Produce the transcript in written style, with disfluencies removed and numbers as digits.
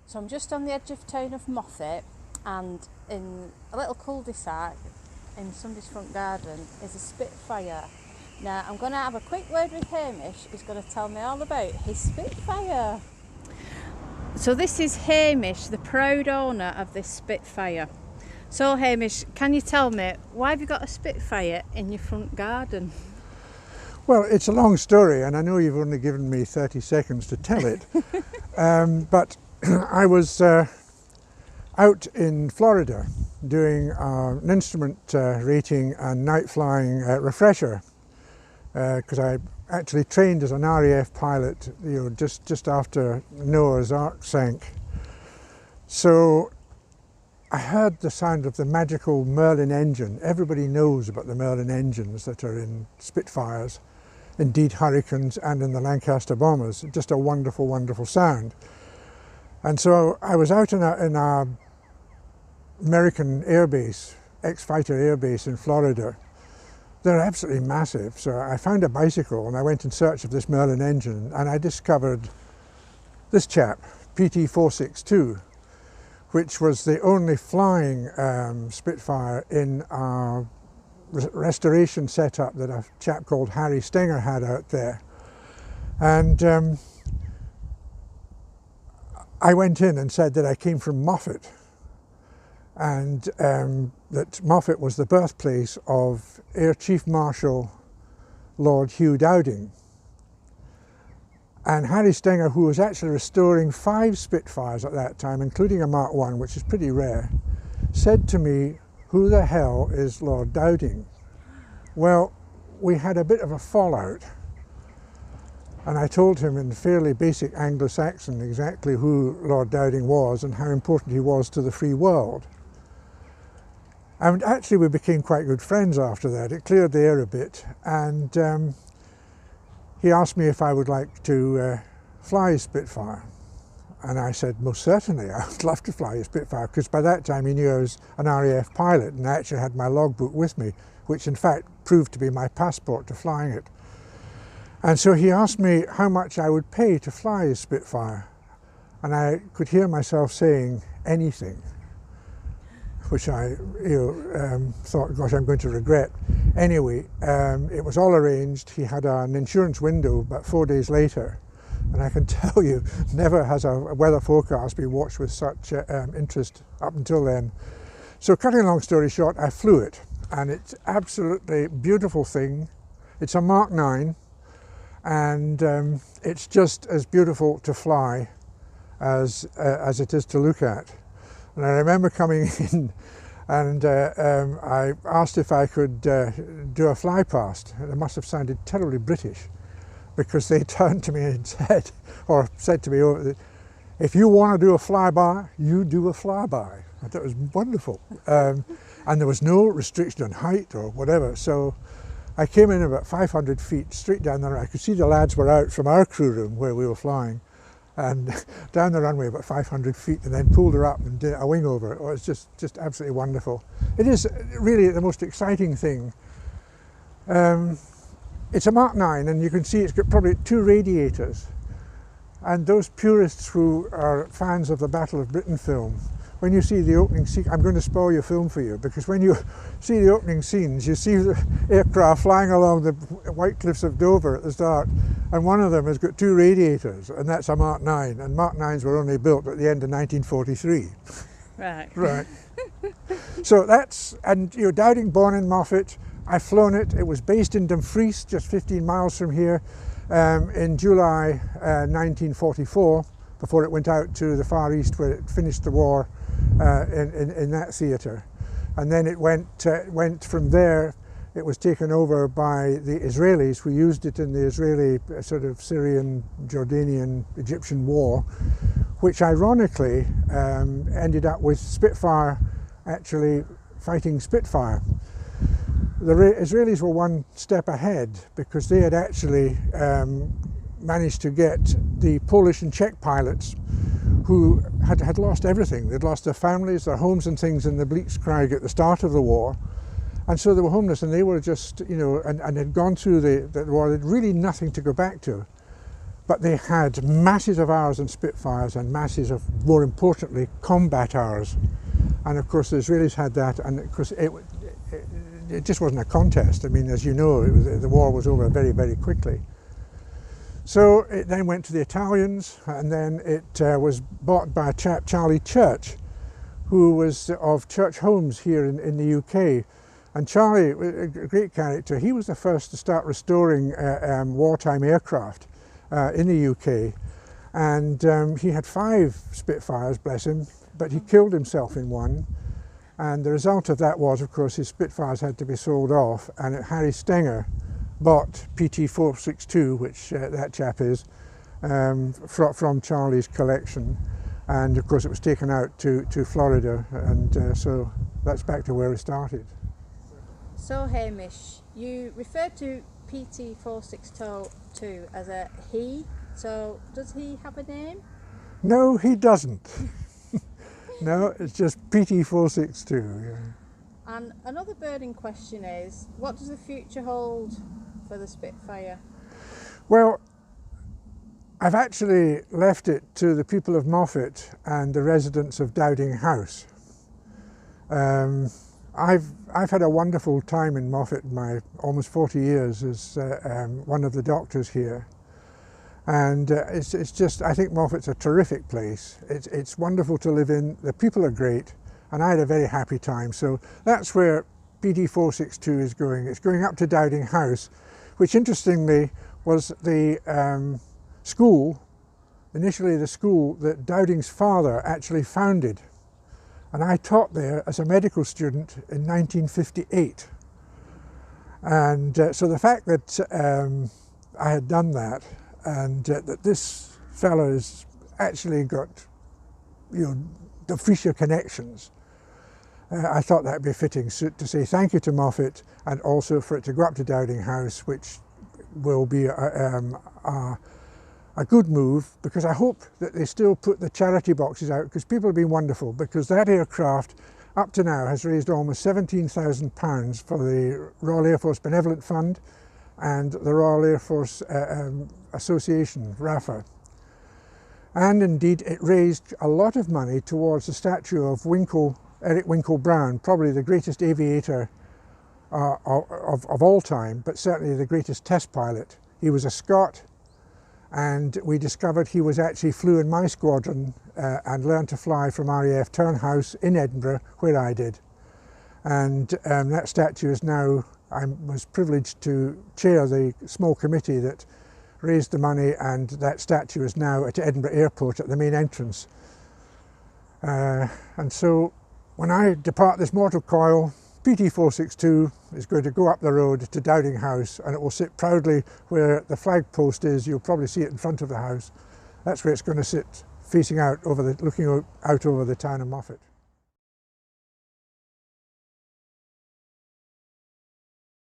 So I'm just on the edge of town of Moffat, and in a little cul-de-sac in somebody's front garden is a Spitfire. Now I'm going to have a quick word with Hamish. He's going to tell me all about his Spitfire. So this is Hamish, the proud owner of this Spitfire. So Hamish, can you tell me, why have you got a Spitfire in your front garden? Well, it's a long story, and I know you've only given me 30 seconds to tell it. But I was out in Florida doing an instrument rating and night flying refresher, because I actually trained as an RAF pilot, just after Noah's Ark sank. So I heard the sound of the magical Merlin engine. Everybody knows about the Merlin engines that are in Spitfires, indeed Hurricanes, and in the Lancaster bombers. Just a wonderful, wonderful sound. And so I was out in a American airbase, ex-fighter airbase in Florida. They're absolutely massive. So I found a bicycle and I went in search of this Merlin engine, and I discovered this chap, PT-462, which was the only flying Spitfire in a restoration setup that a chap called Harry Stenger had out there. And I went in and said that I came from Moffat, and that Moffat was the birthplace of Air Chief Marshal Lord Hugh Dowding. And Harry Stenger, who was actually restoring 5 Spitfires at that time, including a Mark I, which is pretty rare, said to me, "Who the hell is Lord Dowding?" Well, we had a bit of a fallout. And I told him in fairly basic Anglo-Saxon exactly who Lord Dowding was and how important he was to the free world. And actually we became quite good friends after that. It cleared the air a bit, and he asked me if I would like to fly a Spitfire. And I said, most certainly, I would love to fly a Spitfire, because by that time he knew I was an RAF pilot, and I actually had my logbook with me, which in fact proved to be my passport to flying it. And so he asked me how much I would pay to fly a Spitfire. And I could hear myself saying anything, which I thought, gosh, I'm going to regret. Anyway, it was all arranged. He had an insurance window about 4 days later. And I can tell you, never has a weather forecast been watched with such interest up until then. So cutting a long story short, I flew it. And it's absolutely beautiful thing. It's a Mark 9. And it's just as beautiful to fly as it is to look at. And I remember coming in, and I asked if I could do a fly past. It must have sounded terribly British, because they turned to me and said to me, "If you want to do a flyby, you do a flyby." I thought it was wonderful. And there was no restriction on height or whatever. So I came in about 500 feet straight down the runway. I could see the lads were out from our crew room where we were flying, and down the runway about 500 feet, and then pulled her up and did a wing over. Oh, it's just absolutely wonderful. It is really the most exciting thing. It's a Mark 9, and you can see it's got probably 2 radiators. And those purists who are fans of the Battle of Britain film, when you see the opening scene, I'm going to spoil your film for you, because when you see the opening scenes, you see the aircraft flying along the White Cliffs of Dover at the start, and one of them has got 2 radiators, and that's a Mark 9, and Mark 9s were only built at the end of 1943. Right. Right. So that's, and Dowding, born in Moffat, I've flown it. It was based in Dumfries, just 15 miles from here, in July 1944, before it went out to the Far East, where it finished the war in that theatre. And then it went from there. It was taken over by the Israelis, who used it in the Israeli sort of Syrian, Jordanian, Egyptian war, which ironically ended up with Spitfire actually fighting Spitfire. The Israelis were one step ahead, because they had actually managed to get the Polish and Czech pilots, who had lost everything. They'd lost their families, their homes and things in the Blitzkrieg at the start of the war. And so they were homeless, and they were just, and had gone through the war. They had really nothing to go back to. but they had masses of hours in Spitfires and masses of, more importantly, combat hours. And of course the Israelis had that, and of course it just wasn't a contest. I mean, as you know, the war was over very, very quickly. So it then went to the Italians, and then it was bought by a chap, Charlie Church, who was of Church Homes here in the UK. And Charlie, a great character, he was the first to start restoring wartime aircraft in the UK. And he had 5 Spitfires, bless him, but he killed himself in one. And the result of that was, of course, his Spitfires had to be sold off, and Harry Stenger bought PT462, which that chap is, from Charlie's collection. And of course it was taken out to Florida, and so that's back to where it started. So Hamish, you referred to PT462 as a he, so does he have a name? No, he doesn't. No, it's just PT462. Yeah. And another burning question is, what does the future hold for the Spitfire? Well, I've actually left it to the people of Moffat and the residents of Dowding House. I've had a wonderful time in Moffat in my almost 40 years as one of the doctors here. And it's just, I think Moffat's a terrific place. It's wonderful to live in, the people are great, and I had a very happy time. So that's where PT462 is going. It's going up to Dowding House, which interestingly was the school, initially the school that Dowding's father actually founded. And I taught there as a medical student in 1958. And so the fact that I had done that, and that this fellow has actually got, you know, the Frisia connections, I thought that'd be fitting to say thank you to Moffat, and also for it to go up to Dowding House, which will be a good move, because I hope that they still put the charity boxes out, because people have been wonderful, because that aircraft up to now has raised almost £17,000 for the Royal Air Force Benevolent Fund and the Royal Air Force Association, RAFA. And indeed it raised a lot of money towards the statue of Eric Winkle Brown, probably the greatest aviator of all time, but certainly the greatest test pilot. He was a Scot, and we discovered he flew in my squadron and learned to fly from RAF Turnhouse in Edinburgh, where I did. And that statue is now, I was privileged to chair the small committee that raised the money, and that statue is now at Edinburgh Airport at the main entrance. And so when I depart this mortal coil, PT462 is going to go up the road to Dowding House, and it will sit proudly where the flag post is. You'll probably see it in front of the house. That's where it's going to sit, facing out over looking out over the town of Moffat.